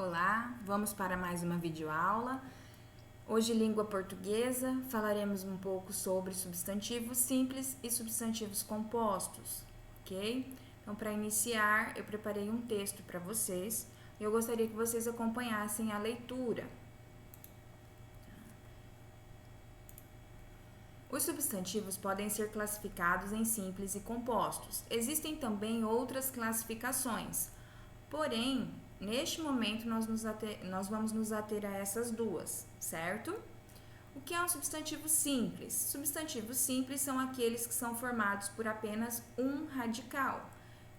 Olá, vamos para mais uma videoaula. Hoje, língua portuguesa, falaremos um pouco sobre substantivos simples e substantivos compostos, ok? Então, para iniciar, eu preparei um texto para vocês e eu gostaria que vocês acompanhassem a leitura. Os substantivos podem ser classificados em simples e compostos. Existem também outras classificações, porém, neste momento nós vamos nos ater a essas duas, certo? O que é um substantivo simples? Substantivos simples são aqueles que são formados por apenas um radical.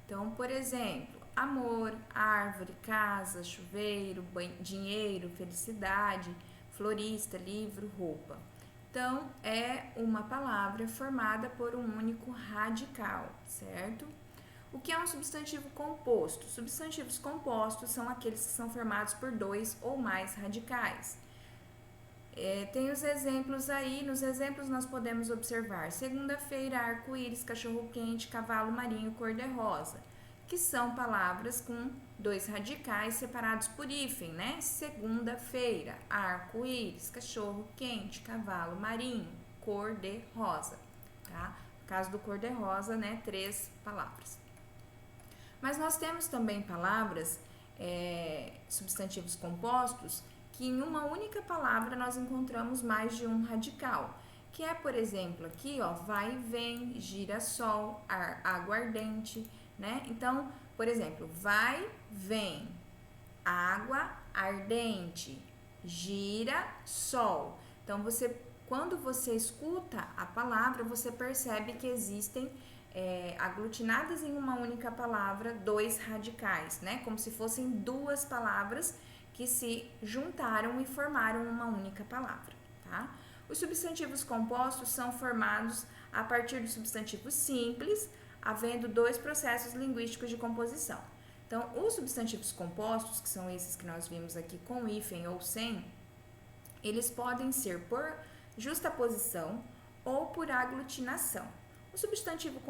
Então, por exemplo, amor, árvore, casa, chuveiro, dinheiro, felicidade, florista, livro, roupa. Então, é uma palavra formada por um único radical, certo? O que é um substantivo composto? Substantivos compostos são aqueles que são formados por dois ou mais radicais. Tem os exemplos aí, nos exemplos nós podemos observar segunda-feira, arco-íris, cachorro-quente, cavalo marinho, cor-de-rosa, que são palavras com dois radicais separados por hífen, né? Segunda-feira, arco-íris, cachorro-quente, cavalo marinho, cor-de-rosa, tá? No caso do cor-de-rosa, né? 3 palavras. Mas nós temos também palavras, substantivos compostos, que em uma única palavra nós encontramos mais de um radical, que é, por exemplo, aqui, ó, vai e vem, girassol, aguardente, né? Então, por exemplo, vai, vem, água, ardente, gira, sol. Então, quando você escuta a palavra, você percebe que existem aglutinadas em uma única palavra, dois radicais, né? Como se fossem duas palavras que se juntaram e formaram uma única palavra, tá? Os substantivos compostos são formados a partir do substantivo simples, havendo dois processos linguísticos de composição. Então, os substantivos compostos, que são esses que nós vimos aqui com hífen ou sem, eles podem ser por justaposição ou por aglutinação. Os substantivos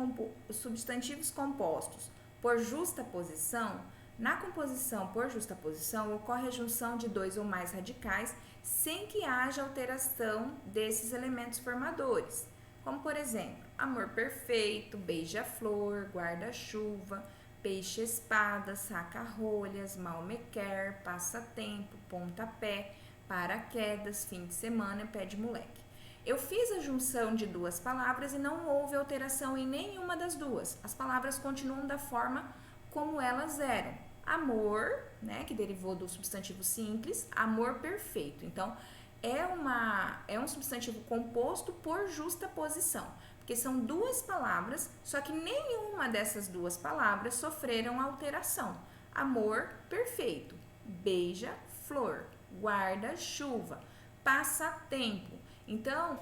compostos por justaposição, na composição por justaposição, ocorre a junção de dois ou mais radicais sem que haja alteração desses elementos formadores, como, por exemplo, amor perfeito, beija-flor, guarda-chuva, peixe-espada, saca-rolhas, mal-me-quer, passatempo, pontapé, paraquedas, fim de semana, pé de moleque. Eu fiz a junção de duas palavras e não houve alteração em nenhuma das duas. As palavras continuam da forma como elas eram. Amor, né, que derivou do substantivo simples, amor perfeito. Então, é um substantivo composto por justaposição, porque são duas palavras, só que nenhuma dessas duas palavras sofreram alteração. Amor perfeito, beija-flor, guarda-chuva, passatempo. Então,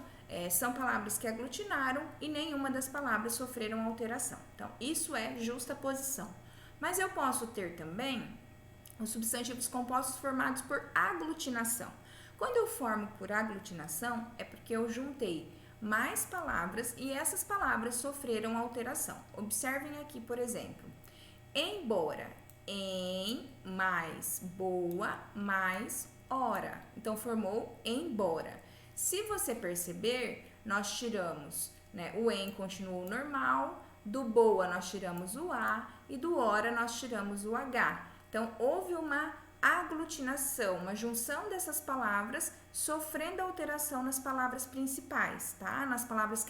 são palavras que aglutinaram e nenhuma das palavras sofreram alteração. Então, isso é justaposição. Mas eu posso ter também os substantivos compostos formados por aglutinação. Quando eu formo por aglutinação, é porque eu juntei mais palavras e essas palavras sofreram alteração. Observem aqui, por exemplo, embora, em, mais, boa, mais, hora. Então, formou embora. Se você perceber, nós tiramos, né, o em continuou normal, do boa nós tiramos o a e do hora nós tiramos o h. Então, houve uma aglutinação, uma junção dessas palavras, sofrendo alteração nas palavras principais, tá? Nas palavras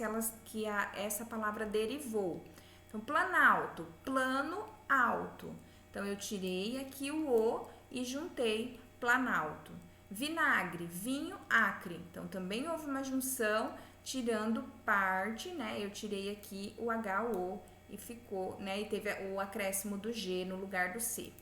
que essa palavra derivou. Então, planalto, plano alto. Então, eu tirei aqui o e juntei planalto. Vinagre, vinho, acre. Então, também houve uma junção, tirando parte, né? Eu tirei aqui o HO e ficou, né? E teve o acréscimo do G no lugar do C.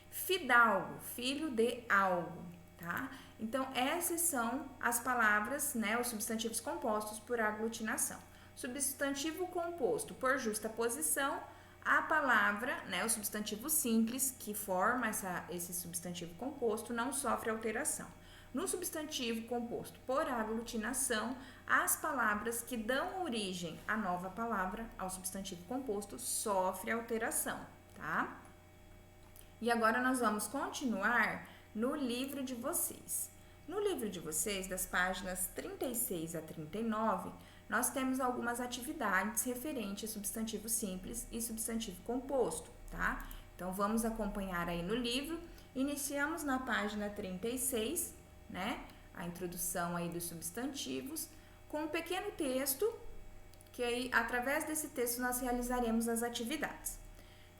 Fidalgo, filho de algo, tá? Então, essas são as palavras, né? Os substantivos compostos por aglutinação. Substantivo composto por justaposição, a palavra, né? O substantivo simples que forma esse substantivo composto não sofre alteração. No substantivo composto por aglutinação, as palavras que dão origem à nova palavra, ao substantivo composto, sofrem alteração, tá? E agora nós vamos continuar no livro de vocês. No livro de vocês, das páginas 36 a 39, nós temos algumas atividades referentes a substantivo simples e substantivo composto, tá? Então, vamos acompanhar aí no livro. Iniciamos na página 36, né? A introdução aí dos substantivos, com um pequeno texto, que aí, através desse texto, nós realizaremos as atividades.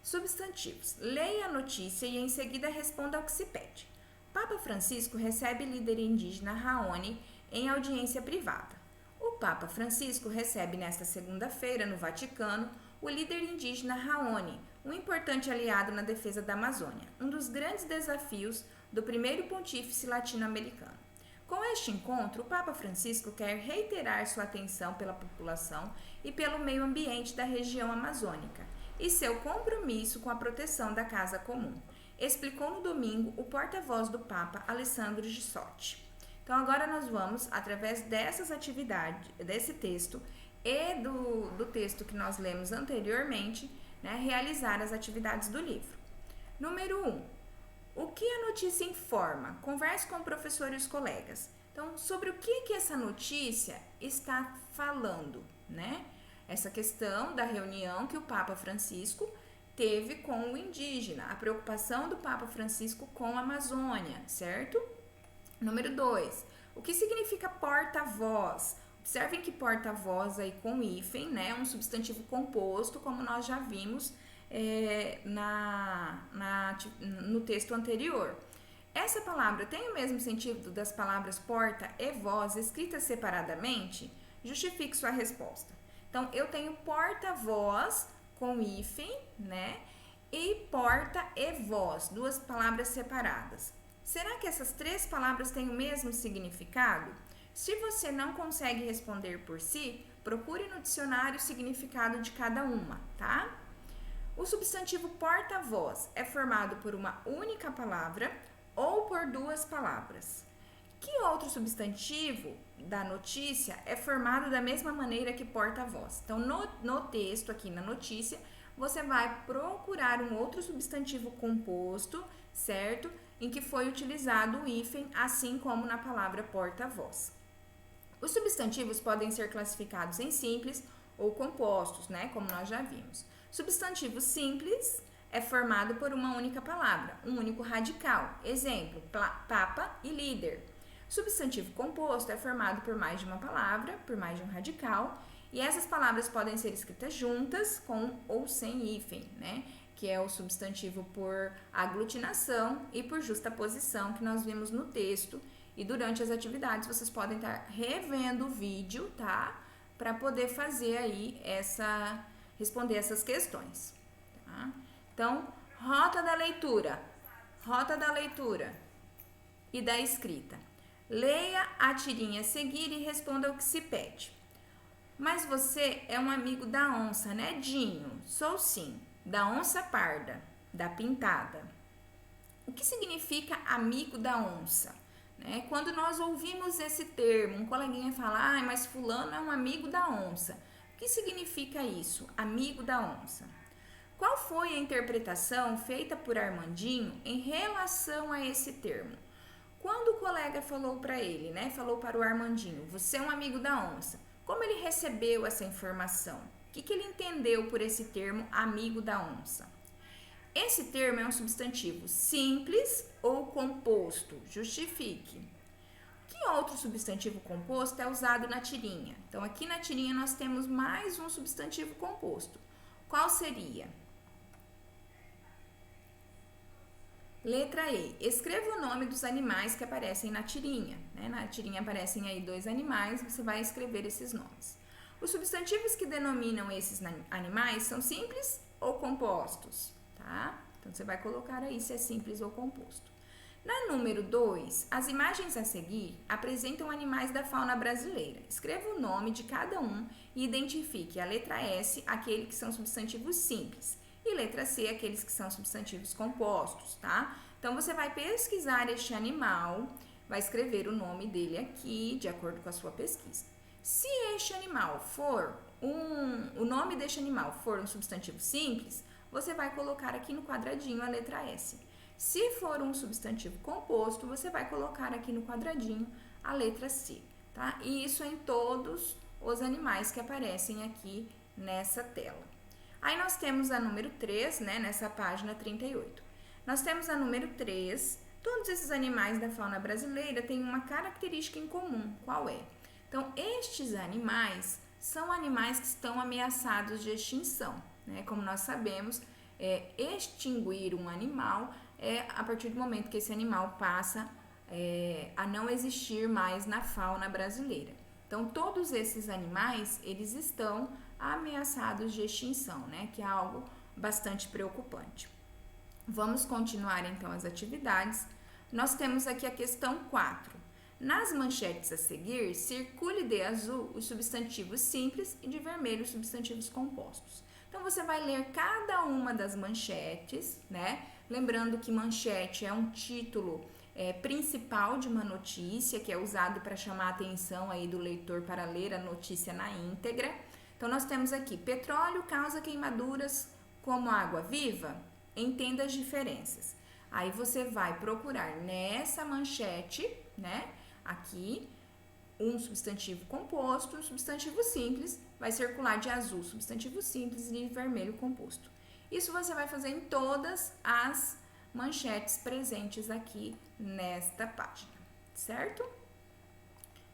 Substantivos. Leia a notícia e em seguida responda ao que se pede. Papa Francisco recebe líder indígena Raoni em audiência privada. O Papa Francisco recebe nesta segunda-feira, no Vaticano, o líder indígena Raoni, um importante aliado na defesa da Amazônia, um dos grandes desafios do primeiro pontífice latino-americano. Com este encontro, o Papa Francisco quer reiterar sua atenção pela população e pelo meio ambiente da região amazônica e seu compromisso com a proteção da casa comum, explicou no domingo o porta-voz do Papa, Alessandro Gissotti. Então, agora nós vamos, através dessas atividades, desse texto e do texto que nós lemos anteriormente, né, realizar as atividades do livro. Número 1. O que a notícia informa? Converse com o professor e os colegas. Então, sobre o que essa notícia está falando, né? Essa questão da reunião que o Papa Francisco teve com o indígena, a preocupação do Papa Francisco com a Amazônia, certo? Número 2, o que significa porta-voz? Observem que porta-voz aí com hífen, né, um substantivo composto, como nós já vimos no texto anterior. Essa palavra tem o mesmo sentido das palavras porta e voz escritas separadamente? Justifique sua resposta. Então, eu tenho porta-voz com hífen, né? E porta e voz, duas palavras separadas. Será que essas três palavras têm o mesmo significado? Se você não consegue responder por si, procure no dicionário o significado de cada uma, tá? O substantivo porta-voz é formado por uma única palavra ou por duas palavras. Que outro substantivo da notícia é formado da mesma maneira que porta-voz? Então, no texto, aqui na notícia, você vai procurar um outro substantivo composto, certo? Em que foi utilizado o hífen, assim como na palavra porta-voz. Os substantivos podem ser classificados em simples ou compostos, né? Como nós já vimos. Substantivo simples é formado por uma única palavra, um único radical. Exemplo, papa e líder. Substantivo composto é formado por mais de uma palavra, por mais de um radical, e essas palavras podem ser escritas juntas, com ou sem hífen, né? Que é o substantivo por aglutinação e por justaposição que nós vimos no texto. E durante as atividades vocês podem estar revendo o vídeo, tá? Para poder fazer aí responder essas questões, tá? Então, rota da leitura e da escrita. Leia a tirinha a seguir e responda o que se pede. Mas você é um amigo da onça, né, Dinho? Sou sim. Da onça parda, da pintada. O que significa amigo da onça? Né? Quando nós ouvimos esse termo, um coleguinha fala, mas fulano é um amigo da onça. O que significa isso, amigo da onça? Qual foi a interpretação feita por Armandinho em relação a esse termo? Quando o colega falou para ele, né, falou para o Armandinho, você é um amigo da onça, como ele recebeu essa informação? O que ele entendeu por esse termo, amigo da onça? Esse termo é um substantivo simples ou composto? Justifique. Que outro substantivo composto é usado na tirinha? Então, aqui na tirinha nós temos mais um substantivo composto. Qual seria? Letra E. Escreva o nome dos animais que aparecem na tirinha. Né? Na tirinha aparecem aí 2 animais, você vai escrever esses nomes. Os substantivos que denominam esses animais são simples ou compostos? Tá? Então, você vai colocar aí se é simples ou composto. Na número 2, as imagens a seguir apresentam animais da fauna brasileira. Escreva o nome de cada um e identifique a letra S, aquele que são substantivos simples, e letra C, aqueles que são substantivos compostos, tá? Então, você vai pesquisar este animal, vai escrever o nome dele aqui, de acordo com a sua pesquisa. Se este animal for o nome deste animal for um substantivo simples, você vai colocar aqui no quadradinho a letra S. Se for um substantivo composto, você vai colocar aqui no quadradinho a letra C, tá? E isso em todos os animais que aparecem aqui nessa tela. Aí nós temos a número 3, né, nessa página 38. Nós temos a número 3. Todos esses animais da fauna brasileira têm uma característica em comum. Qual é? Então, estes animais são animais que estão ameaçados de extinção, né? Como nós sabemos, extinguir um animal é a partir do momento que esse animal passa a não existir mais na fauna brasileira. Então, todos esses animais, eles estão ameaçados de extinção, né? Que é algo bastante preocupante. Vamos continuar, então, as atividades. Nós temos aqui a questão 4. Nas manchetes a seguir, circule de azul os substantivos simples e de vermelho os substantivos compostos. Então, você vai ler cada uma das manchetes, né? Lembrando que manchete é um título principal de uma notícia, que é usado para chamar a atenção aí do leitor para ler a notícia na íntegra. Então, nós temos aqui, petróleo causa queimaduras como água viva? Entenda as diferenças. Aí você vai procurar nessa manchete, né, aqui, um substantivo composto, um substantivo simples, vai circular de azul substantivo simples e de vermelho composto. Isso você vai fazer em todas as manchetes presentes aqui nesta página, certo?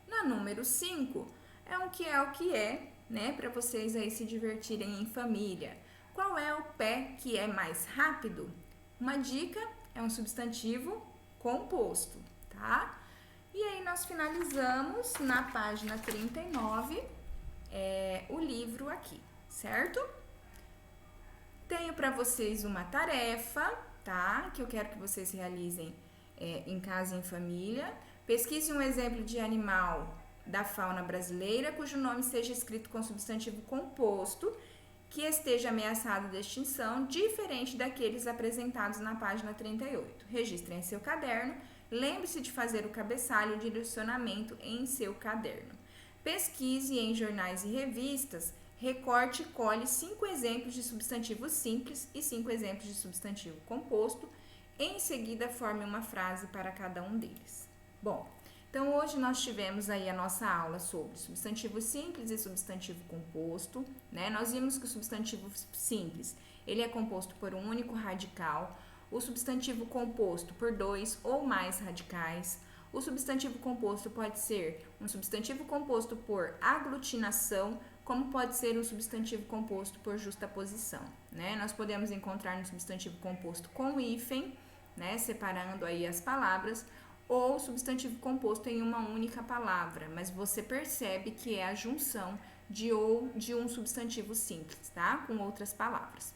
Na número 5, é o que é, né, para vocês aí se divertirem em família. Qual é o pé que é mais rápido? Uma dica, é um substantivo composto, tá? E aí nós finalizamos na página 39 o livro aqui, certo? Tenho para vocês uma tarefa, tá? Que eu quero que vocês realizem em casa e em família. Pesquise um exemplo de animal da fauna brasileira cujo nome seja escrito com substantivo composto que esteja ameaçado de extinção, diferente daqueles apresentados na página 38. Registre em seu caderno. Lembre-se de fazer o cabeçalho de direcionamento em seu caderno. Pesquise em jornais e revistas, recorte e colhe 5 exemplos de substantivo simples e 5 exemplos de substantivo composto. Em seguida, forme uma frase para cada um deles. Bom, então hoje nós tivemos aí a nossa aula sobre substantivo simples e substantivo composto, né? Nós vimos que o substantivo simples, ele é composto por um único radical, o substantivo composto por 2 ou mais radicais. O substantivo composto pode ser um substantivo composto por aglutinação, como pode ser um substantivo composto por justaposição, né? Nós podemos encontrar no substantivo composto com hífen, né, separando aí as palavras, ou substantivo composto em uma única palavra, mas você percebe que é a junção de um substantivo simples, tá? Com outras palavras.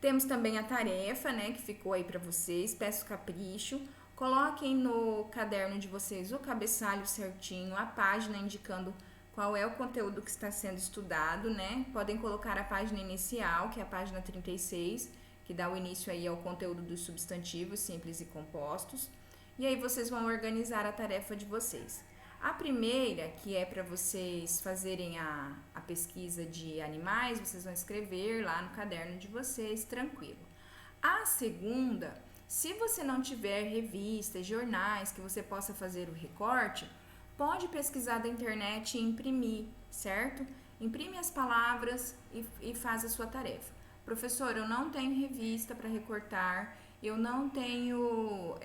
Temos também a tarefa, né, que ficou aí para vocês, peço capricho. Coloquem no caderno de vocês o cabeçalho certinho, a página indicando qual é o conteúdo que está sendo estudado, né? Podem colocar a página inicial, que é a página 36, que dá o início aí ao conteúdo dos substantivos simples e compostos. E aí vocês vão organizar a tarefa de vocês. A primeira, que é para vocês fazerem a pesquisa de animais, vocês vão escrever lá no caderno de vocês, tranquilo. A segunda, se você não tiver revistas, jornais que você possa fazer o recorte, pode pesquisar da internet e imprimir, certo? Imprime as palavras e faz a sua tarefa. Professor, eu não tenho revista para recortar, eu não tenho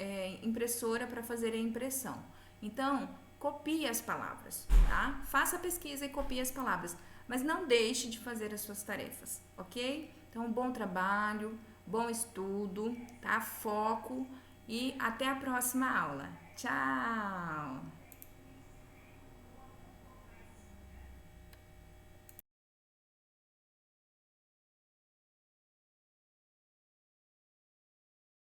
impressora para fazer a impressão. Então, copie as palavras, tá? Faça a pesquisa e copie as palavras, mas não deixe de fazer as suas tarefas, ok? Então, bom trabalho, bom estudo, tá? Foco e até a próxima aula. Tchau!